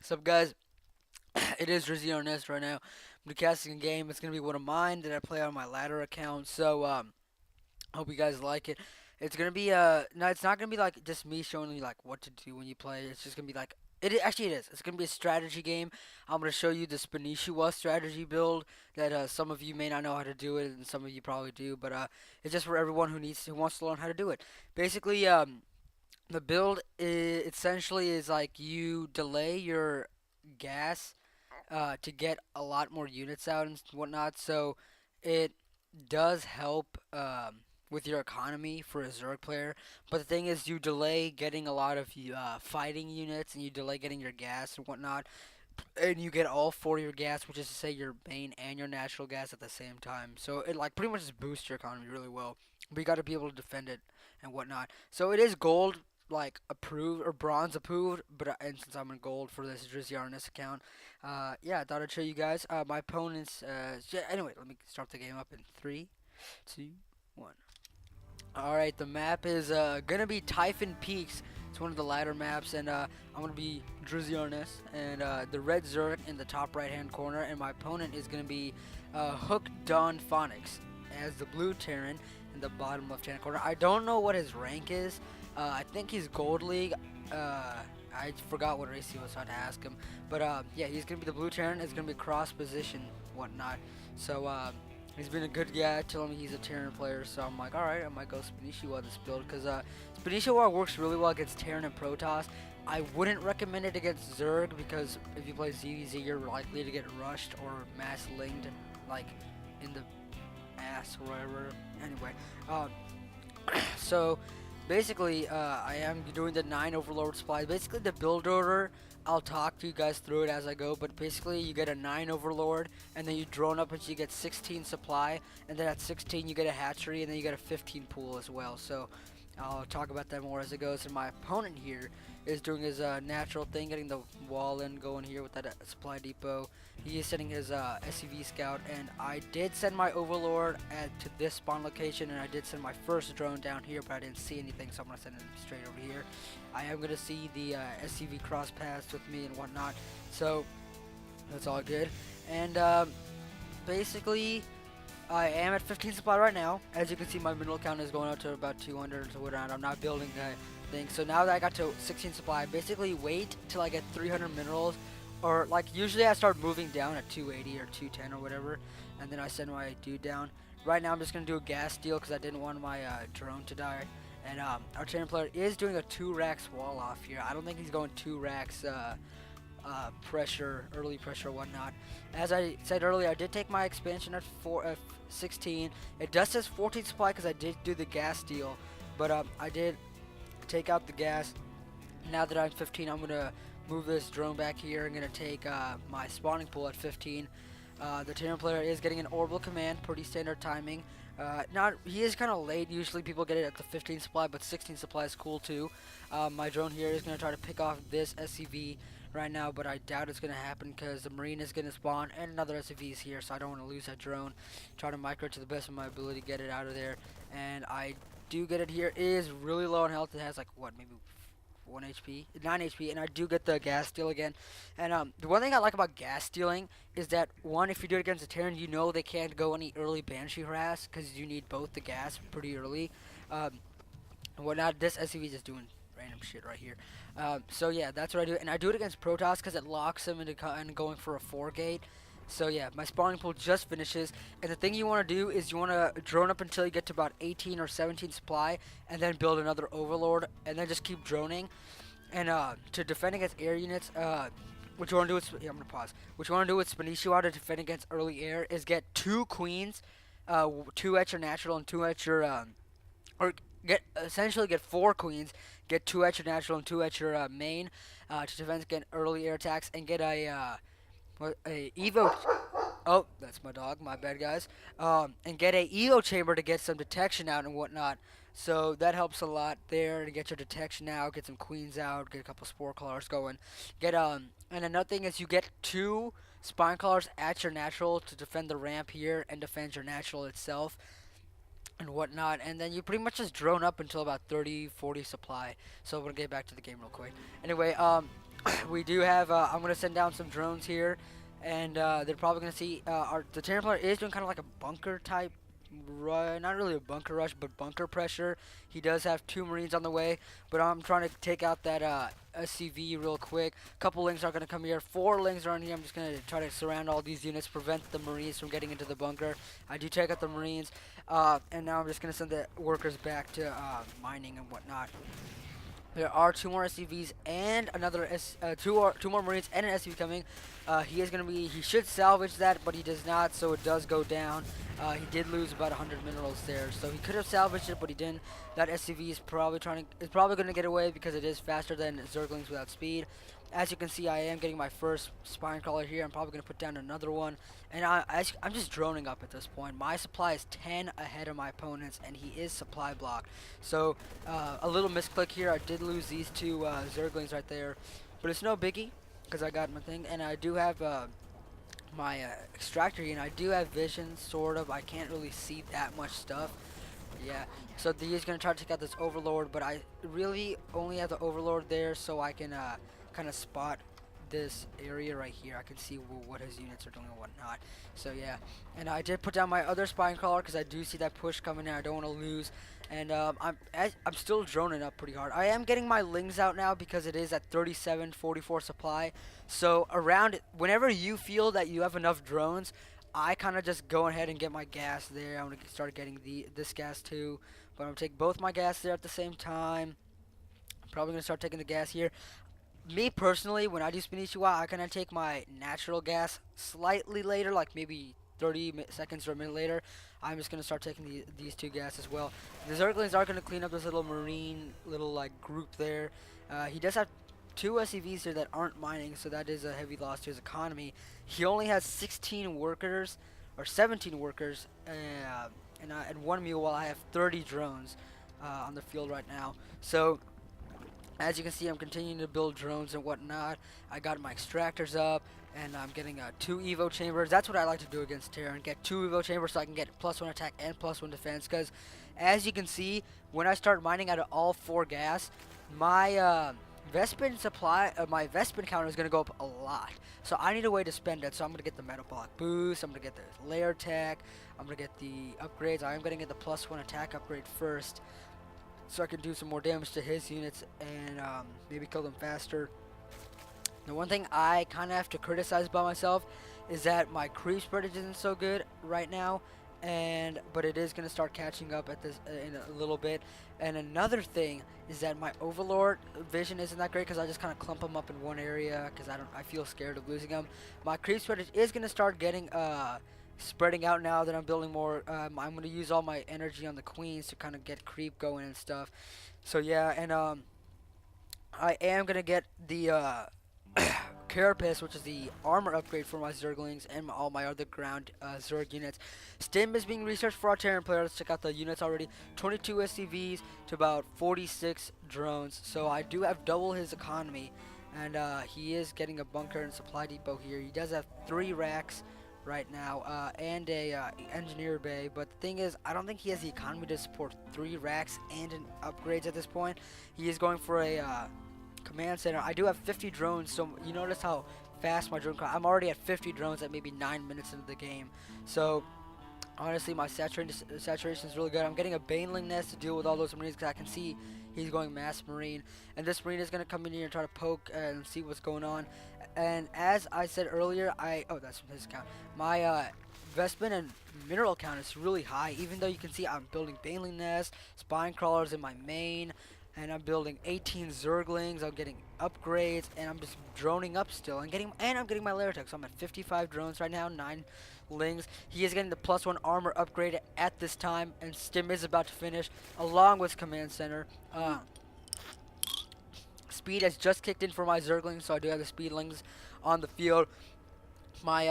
What's up, guys? It is DrizzyRNS right now. I'm casting a game. It's gonna be one of mine that I play on my ladder account. So hope you guys like it. It's gonna be no, it's not gonna be like just me showing you like what to do when you play. It's just gonna be like actually it is. It's gonna be a strategy game. I'm gonna show you the Spanishiwa strategy build that some of you may not know how to do it, and some of you probably do. But it's just for everyone who wants to learn how to do it. Basically, the build essentially is like you delay your gas to get a lot more units out and whatnot. So it does help with your economy for a Zerg player. But the thing is, you delay getting a lot of fighting units, and you delay getting your gas and whatnot. And you get all four of your gas, which is to say your main and your natural gas at the same time. So it like pretty much just boosts your economy really well. But you got to be able to defend it and whatnot. So it is gold like approved or bronze approved, but and since I'm in gold for this DrizzyRNS account, yeah, I thought I'd show you guys. My opponents. Yeah, anyway, let me start the game up in three, two, one. All right, the map is gonna be Typhon Peaks. It's one of the ladder maps, and I'm gonna be DrizzyRNS, and the red Zerg in the top right-hand corner, and my opponent is gonna be Hook Don Phonics as the blue Terran in the bottom left-hand corner. I don't know what his rank is. I think he's Gold League. I forgot what race he was, so I had to ask him. But yeah, he's gonna be the blue Terran. It's gonna be cross position, whatnot. So he's been a good guy, telling me he's a Terran player, so I'm like, alright, I might go Spanishiwa this build, because Spanishiwa works really well against Terran and Protoss. I wouldn't recommend it against Zerg, because if you play ZVZ, you're likely to get rushed or mass linged, like, in the ass or whatever. Anyway, so, basically, I am doing the 9 Overlord supplies. Basically, the build order, I'll talk to you guys through it as I go, but basically, you get a 9 Overlord, and then you drone up until you get 16 supply, and then at 16, you get a Hatchery, and then you get a 15 pool as well. So, I'll talk about that more as it goes. And my opponent here is doing his natural thing, getting the wall in going here with that supply depot. He is sending his SCV scout, and I did send my Overlord to this spawn location, and I did send my first drone down here, but I didn't see anything, so I'm gonna send him straight over here. I am gonna see the SCV cross paths with me and whatnot, so that's all good. And basically, I am at 15 supply right now. As you can see, my mineral count is going up to about 200 to whatnot. I'm not building that thing. So now that I got to 16 supply, I basically wait till I get 300 minerals. Or, like, usually I start moving down at 280 or 210 or whatever. And then I send my dude down. Right now I'm just going to do a gas deal because I didn't want my drone to die. And our Terran player is doing a 2 racks wall off here. I don't think he's going 2 racks pressure, early pressure, whatnot. As I said earlier, I did take my expansion at 16. It does says 14 supply because I did do the gas deal, but I did take out the gas. Now that I'm 15, I'm gonna move this drone back here. I'm gonna take my spawning pool at 15. The Terran player is getting an orbital command, pretty standard timing. Not he is kind of late. Usually people get it at the 15 supply, but 16 supply is cool too. My drone here is gonna try to pick off this SCV right now, but I doubt it's gonna happen because the Marine is gonna spawn and another SCV is here, so I don't want to lose that drone. Try to micro to the best of my ability, get it out of there, and I do get it here. It is really low on health. It has like what, maybe 1 HP, 9 HP, and I do get the gas steal again. And the one thing I like about gas stealing is that, one, if you do it against a Terran, you know they can't go any early Banshee harass because you need both the gas pretty early. And whatnot. This SCV is just doing random shit right here. So yeah, that's what I do, and I do it against Protoss because it locks him into going for a 4 gate. So yeah, my spawning pool just finishes, and the thing you want to do is you want to drone up until you get to about 18 or 17 supply, and then build another Overlord, and then just keep droning. And to defend against air units, what you want to do with I'm gonna pause. What you want to do with Spanishiwa to defend against early air is get 2 queens, 2 at your natural and 2 at your or essentially get 4 queens, get 2 at your natural and 2 at your main to defend against early air attacks, and get a evo. Oh, that's my dog. My bad, guys. And get a evo chamber to get some detection out and whatnot. So that helps a lot there to get your detection out, get some queens out, get a couple spore crawlers going. Get and another thing is you get 2 spine crawlers at your natural to defend the ramp here and defend your natural itself and whatnot, and then you pretty much just drone up until about 30, 40 supply. So we're gonna get back to the game real quick. Anyway, we do have. I'm gonna send down some drones here, and they're probably gonna see. The Terran player is doing kind of like a bunker type. Not really a bunker rush, but bunker pressure. He does have 2 Marines on the way, but I'm trying to take out that SCV real quick. Couple Lings are gonna come here. 4 Lings are in here. I'm just gonna try to surround all these units, prevent the Marines from getting into the bunker. I do take out the Marines, and now I'm just gonna send the workers back to mining and whatnot. There are 2 more SCVs and another two more Marines and an SCV coming. He should salvage that, but he does not, so it does go down. He did lose about 100 minerals there, so he could have salvaged it, but he didn't. That SCV is probably going to get away because it is faster than Zerglings without speed. As you can see, I am getting my first spine crawler here. I'm probably going to put down another one. And I'm just droning up at this point. My supply is 10 ahead of my opponent's, and he is supply blocked. So, a little misclick here. I did lose these 2 Zerglings right there. But it's no biggie, because I got my thing. And I do have my extractor here, and I do have vision, sort of. I can't really see that much stuff. Yeah, so he's going to try to take out this Overlord, but I really only have the Overlord there so I can kind of spot this area right here. I can see what his units are doing and whatnot. So yeah, and I did put down my other spine crawler because I do see that push coming in. I don't want to lose, and I'm still droning up pretty hard. I am getting my Lings out now because it is at 3744 supply. So whenever you feel that you have enough drones, I kind of just go ahead and get my gas there. I'm gonna start getting this gas too, but I'm gonna take both my gas there at the same time. Probably gonna start taking the gas here. Me personally, when I do Spanishiwa, I kind of take my natural gas slightly later, like maybe 30 seconds or a minute later. I'm just gonna start taking these 2 gas as well. The Zerglings are gonna clean up this little Marine like group there. He does have 2 SCVs here that aren't mining, so that is a heavy loss to his economy. He only has 16 workers, or 17 workers, and 1 mule, while I have 30 drones on the field right now. So, as you can see, I'm continuing to build drones and whatnot. I got my extractors up, and I'm getting 2 Evo chambers. That's what I like to do against Terran. Get 2 Evo chambers so I can get +1 attack and +1 defense. Because, as you can see, when I start mining out of all 4 gas, my Vespin supply, my Vespin counter is going to go up a lot. So I need a way to spend it. So I'm going to get the metabolic boost. I'm going to get the layer tech. I'm going to get the upgrades. I am going to get the +1 attack upgrade first, so I can do some more damage to his units and maybe kill them faster. The one thing I kind of have to criticize about myself is that my creep spread isn't so good right now, but it is going to start catching up at this in a little bit. And another thing is that my Overlord vision isn't that great because I just kind of clump them up in one area because I feel scared of losing them. My creep spread is going to start getting spreading out now that I'm building more. I'm going to use all my energy on the queens to kind of get creep going and stuff. So yeah, and I am going to get the Carapace, which is the armor upgrade for my Zerglings and all my other ground Zerg units. Stim is being researched for our Terran player. Let's check out the units already. 22 SCVs to about 46 drones. So I do have double his economy, and he is getting a bunker and supply depot here. He does have 3 racks right now, and a engineer bay, but the thing is, I don't think he has the economy to support 3 racks and upgrades at this point. He is going for a command center. I do have 50 drones, so you notice how fast my drone. I'm already at 50 drones at maybe 9 minutes into the game. So honestly, my saturation is really good. I'm getting a Baneling nest to deal with all those Marines because I can see he's going mass Marine, and this Marine is going to come in here and try to poke and see what's going on. And as I said earlier, that's his count. My Vespin and mineral count is really high, even though you can see I'm building Baneling nest, spine crawlers in my main, and I'm building 18 Zerglings. I'm getting upgrades, and I'm just droning up still. I'm getting my layer tech, so I'm at 55 drones right now, 9 Lings. He is getting the +1 armor upgrade at this time, and Stim is about to finish, along with command center. Speed has just kicked in for my Zerglings, so I do have the Speedlings on the field. My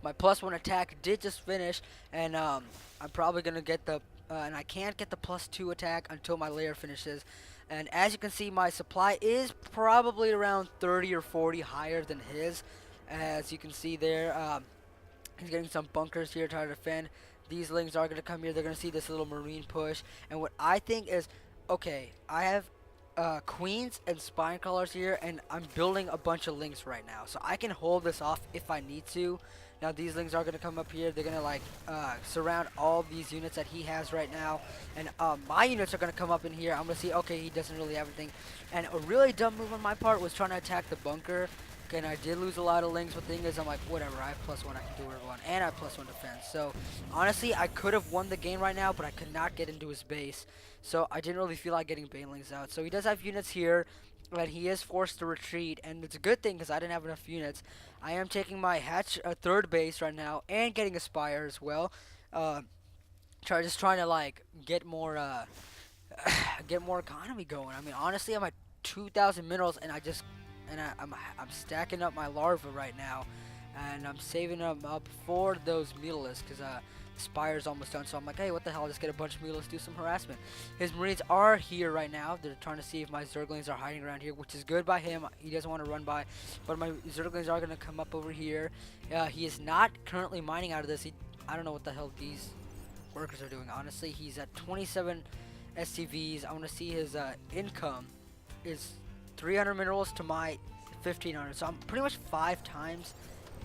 my +1 attack did just finish, and I'm probably gonna get the and I can't get the +2 attack until my layer finishes. And as you can see, my supply is probably around 30 or 40 higher than his. As you can see there, he's getting some bunkers here trying to defend. These Lings are gonna come here. They're gonna see this little Marine push, and what I think is, okay, I have queens and spine crawlers here, and I'm building a bunch of links right now, so I can hold this off if I need to. Now these links are gonna come up here. They're gonna like surround all these units that he has right now, and my units are gonna come up in here. I'm gonna see. Okay, he doesn't really have anything, and a really dumb move on my part was trying to attack the bunker. Okay, and I did lose a lot of links, but the thing is, I'm like, whatever, I have +1, I can do whatever I want, and I have +1 defense. So, honestly, I could have won the game right now, but I could not get into his base. So, I didn't really feel like getting banelings out. So, he does have units here, but he is forced to retreat, and it's a good thing because I didn't have enough units. I am taking my third base right now, and getting a spire as well. Just trying to, like, get more, get more economy going. I mean, honestly, I'm at 2,000 minerals, and I'm stacking up my larva right now, and I'm saving them up for those mutilisks because Spire's almost done. So I'm like, hey, what the hell? I'll just get a bunch of mutilisks, do some harassment. His Marines are here right now. They're trying to see if my Zerglings are hiding around here, which is good by him. He doesn't want to run by, but my Zerglings are going to come up over here. He is not currently mining out of this. I don't know what the hell these workers are doing. Honestly, he's at 27 SCVs. I want to see his income is 300 minerals to my 1500, so I'm pretty much 5 times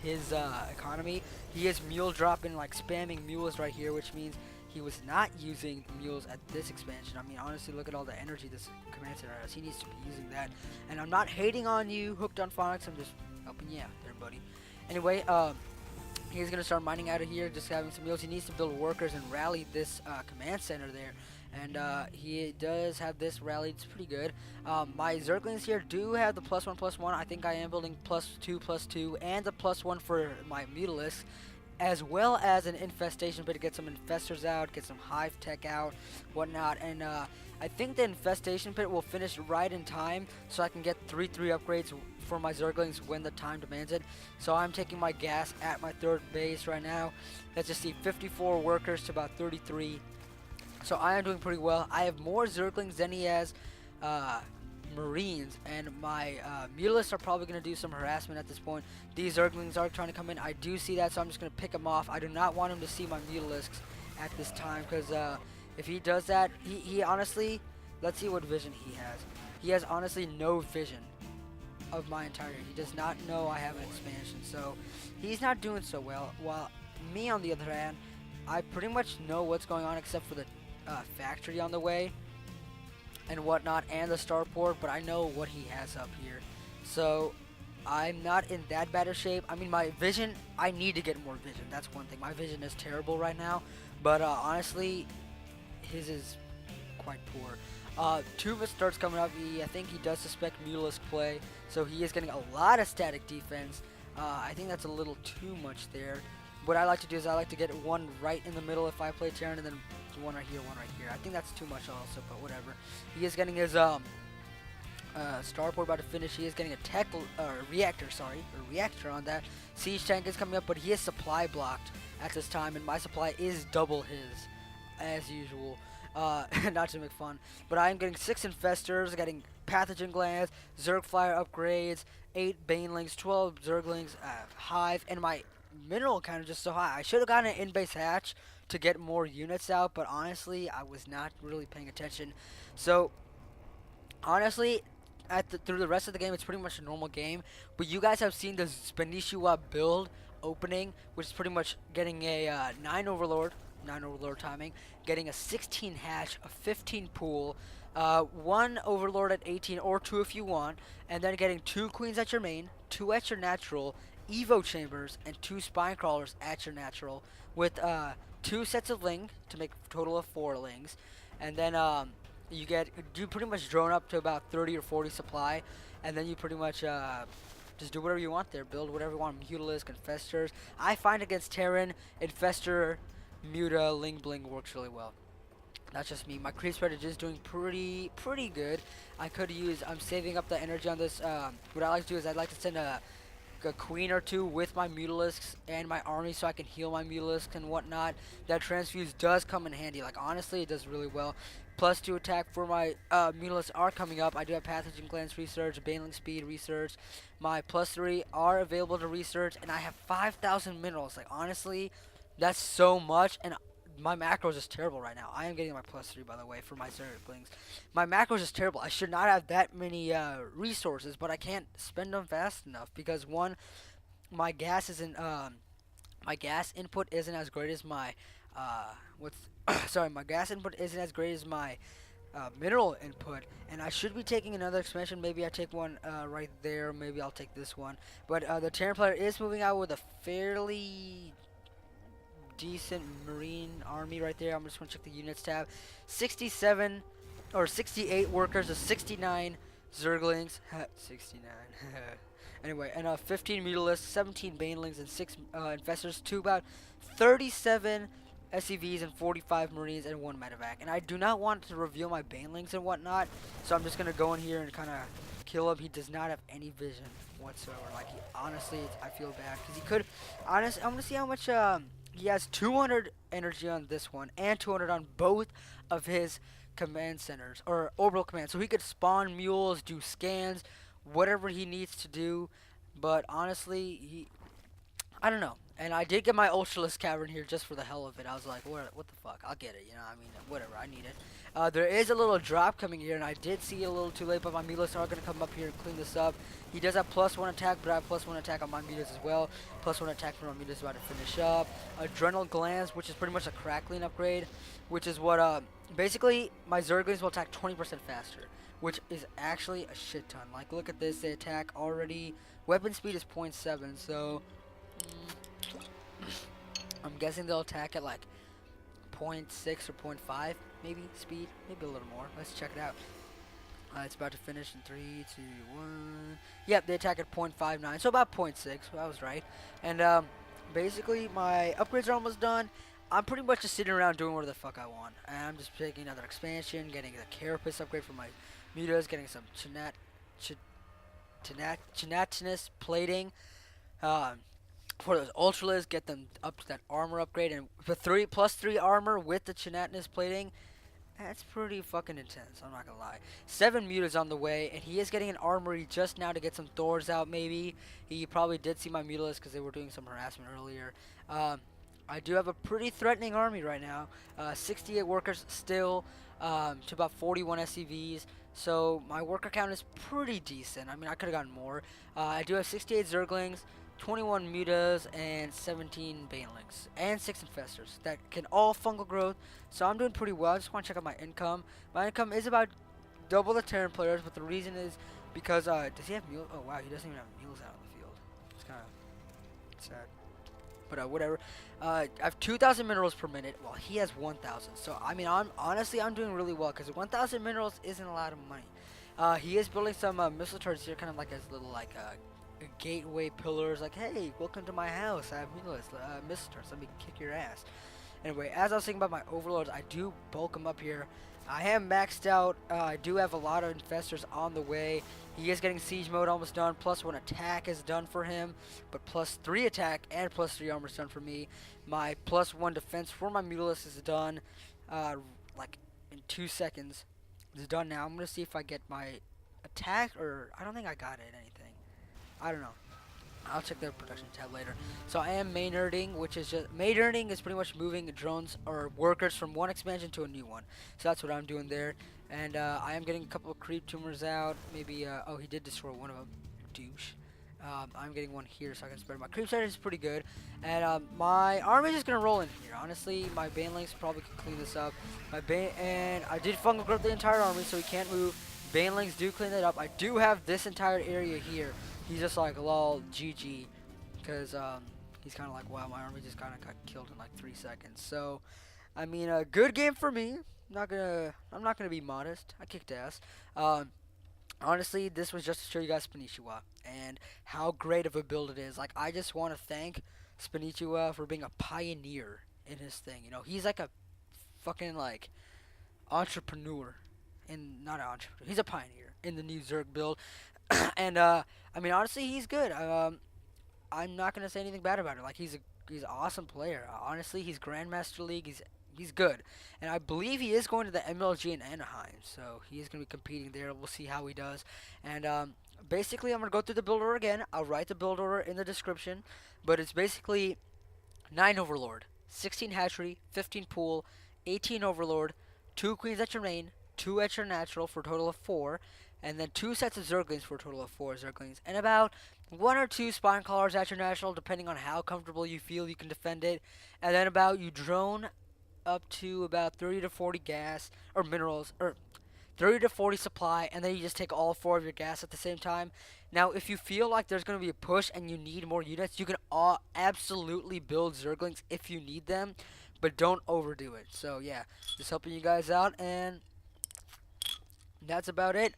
his economy. He is mule dropping, like spamming mules right here, which means he was not using mules at this expansion. I mean, honestly, look at all the energy this command center has. He needs to be using that. And I'm not hating on you, Hooked on Phonics. I'm just helping you out there, buddy. Anyway, he's gonna start mining out of here, just having some mules. He needs to build workers and rally this command center there. And he does have this rallied. It's pretty good. My Zerglings here do have the +1/+1. I think I am building +2/+2 and the +1 for my Mutalisks, as well as an infestation pit to get some infestors out, get some hive tech out, whatnot. And I think the infestation pit will finish right in time, so I can get 3/3 upgrades for my Zerglings when the time demands it. So I'm taking my gas at my third base right now. Let's just see, 54 workers to about 33. So I am doing pretty well. I have more Zerglings than he has Marines, and my Mutalisks are probably going to do some harassment at this point. These Zerglings are trying to come in. I do see that, so I'm just going to pick him off. I do not want him to see my Mutalisks at this time, because if he does that, he honestly, let's see what vision he has. He has honestly no vision of my entire, he does not know I have an expansion, so he's not doing so well. While me, on the other hand, I pretty much know what's going on except for the factory on the way and whatnot, and the starport, but I know what he has up here, so I'm not in that bad of shape. I mean, my vision, I need to get more vision. That's one thing. My vision is terrible right now, but honestly, his is quite poor. Tuva starts coming up. I think he does suspect Mutalisk play, so he is getting a lot of static defense. I think that's a little too much there. What I like to do is I like to get one right in the middle if I play Terran, and then one right here, one right here. I think that's too much also, but whatever. He is getting his starport about to finish. He is getting a reactor on that. Siege tank is coming up, but he is supply blocked at this time, and my supply is double his, as usual. Not to make fun, but I am getting 6 infestors, getting pathogen glands, Zerg flyer upgrades, 8 banelings, 12 Zerglings, hive, and my mineral count is just so high. I should have gotten an in-base hatch to get more units out, but honestly, I was not really paying attention. So, honestly, through the rest of the game, it's pretty much a normal game. But you guys have seen the Spanishiwa build opening, which is pretty much getting a 9 Overlord timing, getting a 16 hatch, a 15 pool, 1 Overlord at 18, or 2 if you want, and then getting 2 queens at your main, 2 at your natural, Evo chambers, and 2 spine crawlers at your natural, with 2 sets of Ling to make a total of 4 Lings, and then you pretty much drone up to about 30 or 40 supply, and then you pretty much just do whatever you want there, build whatever you want, Mutalisk, Infestors. I find against Terran, Infestor, Muta, Ling Bling works really well. That's just me. My creep spread is just doing pretty good. I'm saving up the energy on this. What I like to do is I'd like to send a queen or 2 with my Mutalisks and my army, so I can heal my Mutalisks and whatnot. That transfuse does come in handy. Like, honestly, it does really well. +2 attack for my Mutalisks are coming up. I do have pathogen glands research, baneling speed research. My +3 are available to research, and I have 5,000 minerals. Like, honestly, that's so much. And my macros is terrible right now. I am getting my +3 by the way for my Lings. My macros is terrible. I should not have that many resources, but I can't spend them fast enough because one, my gas isn't my gas input isn't as great as my what's sorry, my gas input isn't as great as my mineral input, and I should be taking another expansion. Maybe I take one right there. Maybe I'll take this one. But the Terran player is moving out with a fairly decent Marine army right there. I'm just gonna check the units tab. 67 or 68 workers, a 69 Zerglings, 69. Anyway, and 15 mutalisks, 17 banelings, and 6 infestors, to about 37 SCVs and 45 Marines and 1 medevac. And I do not want to reveal my banelings and whatnot, so I'm just gonna go in here and kind of kill him. He does not have any vision whatsoever. Like, honestly, I feel bad because he could. Honestly, I'm gonna see how much. He has 200 energy on this one and 200 on both of his command centers or orbital command, so he could spawn mules, do scans, whatever he needs to do. But honestly, I don't know. And I did get my Ultralisk Cavern here just for the hell of it. I was like, what the fuck? I'll get it, you know. I mean, whatever. I need it. There is a little drop coming here, and I did see it a little too late, but my Mutas are going to come up here and clean this up. He does have +1 attack, but I have +1 attack on my Mutas as well. +1 attack from my Mutas about to finish up. Adrenal Glands, which is pretty much a crackling upgrade, which is what, basically, my Zerglings will attack 20% faster, which is actually a shit ton. Like, look at this. They attack already. Weapon speed is 0.7, so I'm guessing they'll attack at like 0.6 or 0.5 maybe speed, maybe a little more. Let's check it out. It's about to finish in 3, 2, 1. Yep, they attack at 0.59, so about 0.6. Well, I was right. And basically my upgrades are almost done. I'm pretty much just sitting around doing whatever the fuck I want. And I'm just taking another expansion, getting the Carapace upgrade for my Mutas, getting some Chinatinus plating. For those Ultralisks, get them up to that armor upgrade, and the +3 armor with the Chinatinus plating, that's pretty fucking intense, I'm not gonna lie. 7 Mutas on the way, and he is getting an armory just now to get some Thors out, maybe. He probably did see my Mutalisks because they were doing some harassment earlier. I do have a pretty threatening army right now. 68 workers still, to about 41 SCVs. So my worker count is pretty decent. I mean, I could have gotten more. I do have 68 Zerglings, 21 Mutas, and 17 Banelings, and 6 Infestors that can all fungal growth. So I'm doing pretty well. I just want to check out my income. My income is about double the Terran players, but the reason is because, does he have mules? Oh wow, he doesn't even have mules out on the field. It's kind of sad. But whatever. I have 2,000 minerals per minute, while he has 1,000. So I mean, I'm doing really well because 1,000 minerals isn't a lot of money. He is building some missile turrets here, kind of like as little like gateway pillars. Like, hey, welcome to my house. I have missile turrets. Let me kick your ass. Anyway, as I was thinking about my overlords, I do bulk them up here. I am maxed out. I do have a lot of infestors on the way. He is getting siege mode almost done. +1 attack is done for him, but +3 attack and +3 armor is done for me. My +1 defense for my Mutalisks is done, like in 2 seconds. It's done now. I'm gonna see if I get my attack, or I don't think I got it. Anything. I don't know. I'll check the production tab later. So I am main nerding, which is just main nerding is pretty much moving drones or workers from one expansion to a new one. So that's what I'm doing there. And I am getting a couple of creep tumors out. Maybe oh, he did destroy one of them. Douche. I'm getting one here so I can spread my creep strategy is pretty good. And my army is just gonna roll in here. Honestly, my banelings probably can clean this up. And I did fungal growth the entire army, so he can't move. Banelings do clean it up. I do have this entire area here. He's just like, lol, GG, because he's kind of like, wow, my army just kind of got killed in like 3 seconds. So, I mean, a good game for me. I'm not gonna be modest. I kicked ass. Honestly, this was just to show you guys Spanishiwa and how great of a build it is. Like, I just want to thank Spanishiwa for being a pioneer in his thing. You know, he's like a fucking like entrepreneur, and not an entrepreneur. He's a pioneer in the new Zerg build. And I mean, honestly, he's good. I'm not gonna say anything bad about it. Like, he's an awesome player. Honestly, he's Grandmaster League. He's good, and I believe he is going to the MLG in Anaheim, so he is gonna be competing there. We'll see how he does. And basically, I'm gonna go through the build order again. I'll write the build order in the description, but it's basically 9 Overlord, 16 Hatchery, 15 Pool, 18 Overlord, 2 Queens at your main, 2 at your natural for a total of 4, and then 2 sets of Zerglings for a total of 4 Zerglings, and about 1 or 2 Spine Callers at your natural, depending on how comfortable you feel you can defend it, and then about you drone up to about 30 to 40 gas, or minerals, or 30 to 40 supply, and then you just take all 4 of your gas at the same time. Now, if you feel like there's going to be a push and you need more units, you can absolutely build Zerglings if you need them, but don't overdo it. So, yeah, just helping you guys out, and that's about it.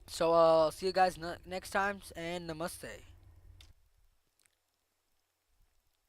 So, I'll see you guys next time, and namaste.